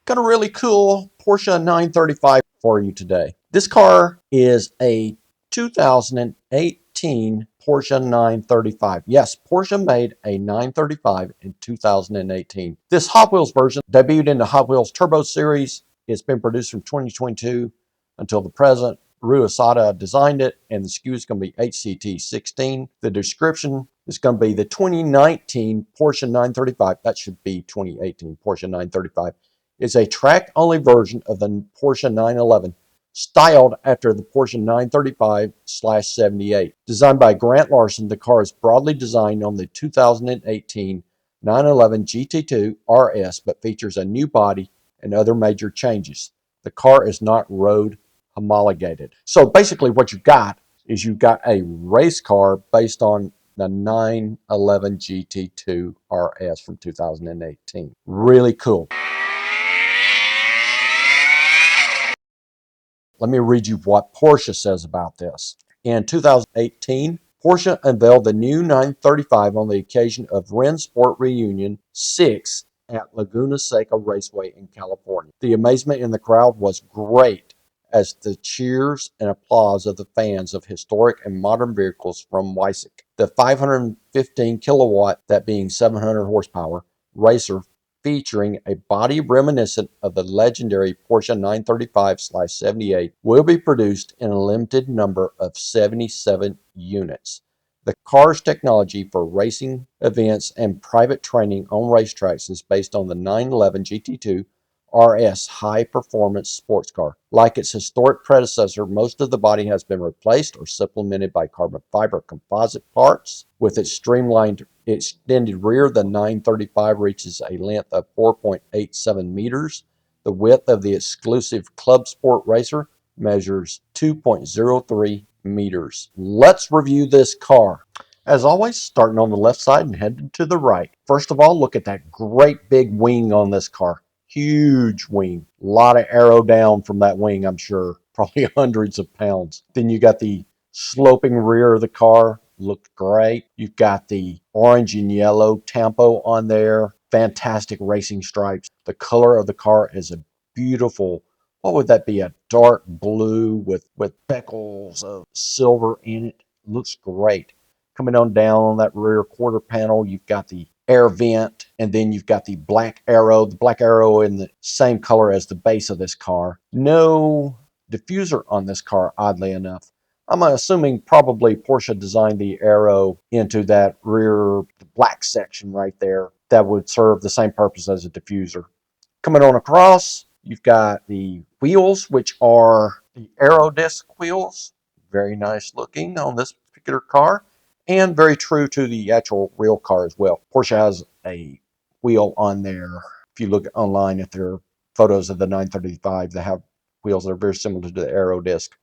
Got a really cool Porsche 935 for you today. This car is a 2018 Porsche 935. Yes, Porsche made a 935 in 2018. This Hot Wheels version debuted in the Hot Wheels Turbo Series. It's been produced from 2022 until the present. Rui Asada designed it, and the SKU is going to be HCT16. The description is going to be the 2019 Porsche 935. That should be 2018 Porsche 935. Is a track-only version of the Porsche 911, styled after the Porsche 935/78. Designed by Grant Larson, the car is broadly designed on the 2018 911 GT2 RS, but features a new body and other major changes. The car is not road homologated. So basically what you've got is you've got a race car based on the 911 GT2 RS from 2018. Really cool. Let me read you what Porsche says about this. In 2018, Porsche unveiled the new 935 on the occasion of Rennsport Reunion 6 at Laguna Seca Raceway in California. The amazement in the crowd was great as the cheers and applause of the fans of historic and modern vehicles from Weissach. The 515 kilowatt, that being 700 horsepower, racer featuring a body reminiscent of the legendary Porsche 935/78 will be produced in a limited number of 77 units. The car's technology for racing events and private training on racetracks is based on the 911 GT2 RS high-performance sports car. Like its historic predecessor, most of the body has been replaced or supplemented by carbon fiber composite parts. With its streamlined extended rear, the 935 reaches a length of 4.87 meters. The width of the exclusive Club Sport Racer measures 2.03 meters. Let's review this car. As always, starting on the left side and heading to the right. First of all, look at that great big wing on this car. Huge wing. A lot of aero down from that wing, I'm sure. Probably hundreds of pounds. Then you got the sloping rear of the car. Looked great. You've got the orange and yellow tampo on there. Fantastic racing stripes. The color of the car is a beautiful, what would that be? A dark blue with speckles of silver in it. Looks great. Coming on down on that rear quarter panel, you've got the air vent, and then you've got the black arrow in the same color as the base of this car. No diffuser on this car, oddly enough. I'm assuming probably Porsche designed the arrow into that rear black section right there. That would serve the same purpose as a diffuser. Coming on across, you've got the wheels, which are the aero disc wheels. Very nice looking on this particular car, and very true to the actual real car as well. Porsche has a wheel on there. If you look online at their photos of the 935, they have wheels that are very similar to the aero disc.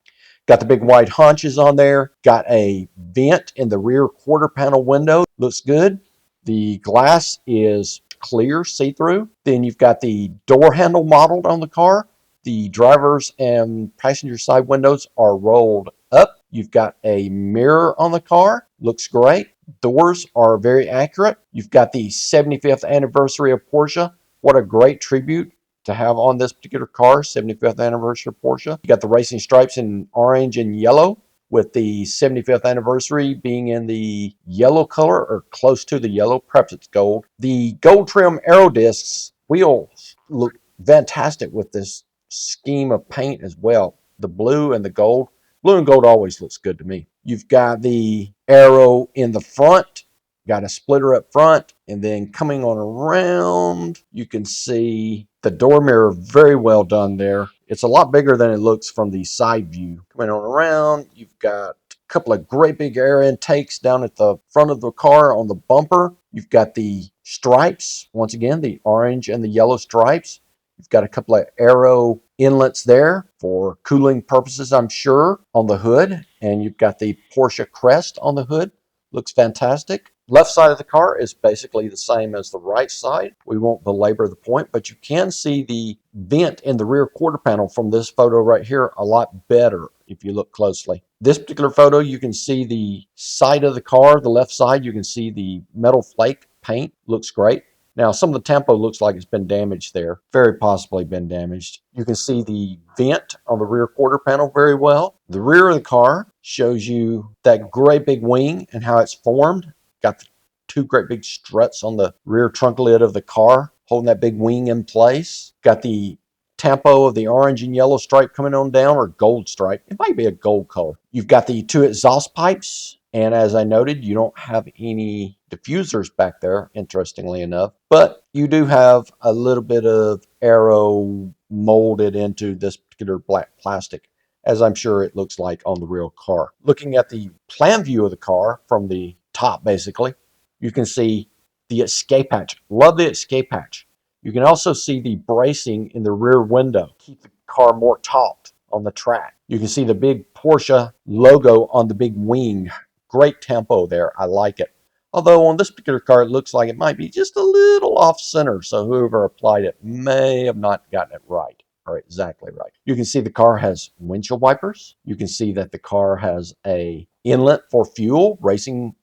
Got the big wide haunches on there. Got a vent in the rear quarter panel window. Looks good. The glass is clear, see-through. Then you've got the door handle modeled on the car. The driver's and passenger side windows are rolled up. You've got a mirror on the car. Looks great. Doors are very accurate. You've got the 75th anniversary of Porsche. What a great tribute to have on this particular car, 75th anniversary of Porsche. You got the racing stripes in orange and yellow, with the 75th anniversary being in the yellow color or close to the yellow, perhaps it's gold. The gold trim aero discs wheels look fantastic with this scheme of paint as well. The blue and the gold. Blue and gold always looks good to me. You've got the arrow in the front, got a splitter up front, and then coming on around, you can see the door mirror, very well done there. It's a lot bigger than it looks from the side view. Coming on around, you've got a couple of great big air intakes down at the front of the car on the bumper. You've got the stripes, once again, the orange and the yellow stripes. You've got a couple of aero inlets there for cooling purposes, I'm sure, on the hood. And you've got the Porsche crest on the hood. Looks fantastic. Left side of the car is basically the same as the right side. We won't belabor the point, but you can see the vent in the rear quarter panel from this photo right here a lot better if you look closely. This particular photo, you can see the side of the car, the left side, you can see the metal flake paint. Looks great. Now, some of the tempo looks like it's been damaged there, very possibly been damaged. You can see the vent on the rear quarter panel very well. The rear of the car shows you that great big wing and how it's formed. Got the two great big struts on the rear trunk lid of the car, holding that big wing in place. Got the tempo of the orange and yellow stripe coming on down, or gold stripe. It might be a gold color. You've got the two exhaust pipes, and as I noted, you don't have any diffusers back there, interestingly enough, but you do have a little bit of aero molded into this particular black plastic, as I'm sure it looks like on the real car. Looking at the plan view of the car from the top, basically, you can see the escape hatch. Love the escape hatch. You can also see the bracing in the rear window, keep the car more taut on the track. You can see the big Porsche logo on the big wing. Great tempo there. I like it. Although on this particular car, it looks like it might be just a little off center. So whoever applied it may have not gotten it right, or exactly right. You can see the car has windshield wipers. You can see that the car has a inlet for fuel, racing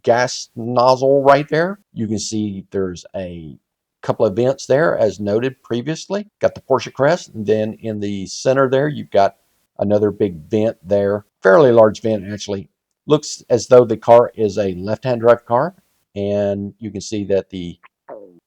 gas nozzle right there. You can see there's a couple of vents there, as noted previously. Got the Porsche crest, and then in the center there, you've got another big vent there. Fairly large vent, actually. Looks as though the car is a left-hand drive car, and you can see that the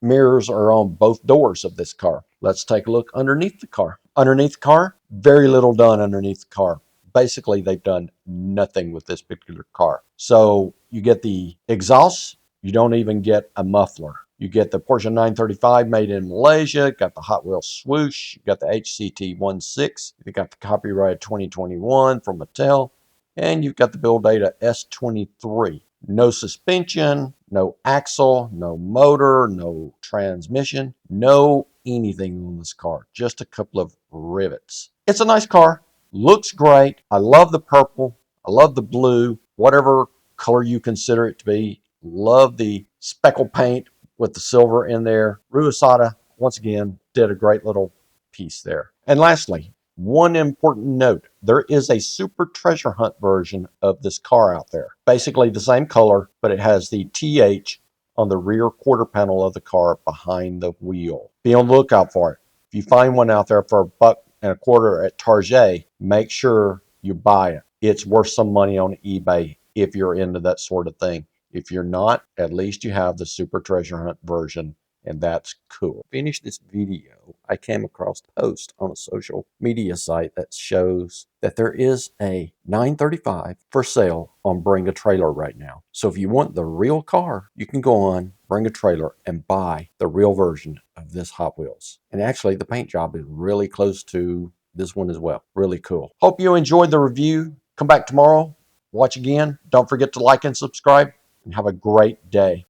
mirrors are on both doors of this car. Let's take a look underneath the car. Underneath the car, very little done underneath the car. Basically, they've done nothing with this particular car. So you get the exhaust, you don't even get a muffler. You get the Porsche 935 made in Malaysia, got the Hot Wheels swoosh, you got the HCT 16, you got the copyright 2021 from Mattel, and you've got the build data S23. No suspension, no axle, no motor, no transmission, no anything on this car. Just a couple of rivets. It's a nice car. Looks great. I love the purple. I love the blue. Whatever color you consider it to be. Love the speckle paint with the silver in there. Ruasada, once again, did a great little piece there. And lastly, one important note, there is a super treasure hunt version of this car out there. Basically the same color, but it has the TH on the rear quarter panel of the car behind the wheel. Be on the lookout for it. If you find one out there for $1.25 at Target, make sure you buy it. It's worth some money on eBay if you're into that sort of thing. If you're not, at least you have the super treasure hunt version, and that's cool. Finish this video, I came across a post on a social media site that shows that there is a 935 for sale on Bring a Trailer right now. So if you want the real car, you can go on Bring a Trailer and buy the real version of this Hot Wheels. And actually the paint job is really close to this one as well. Really cool. Hope you enjoyed the review. Come back tomorrow, watch again. Don't forget to like and subscribe, and have a great day.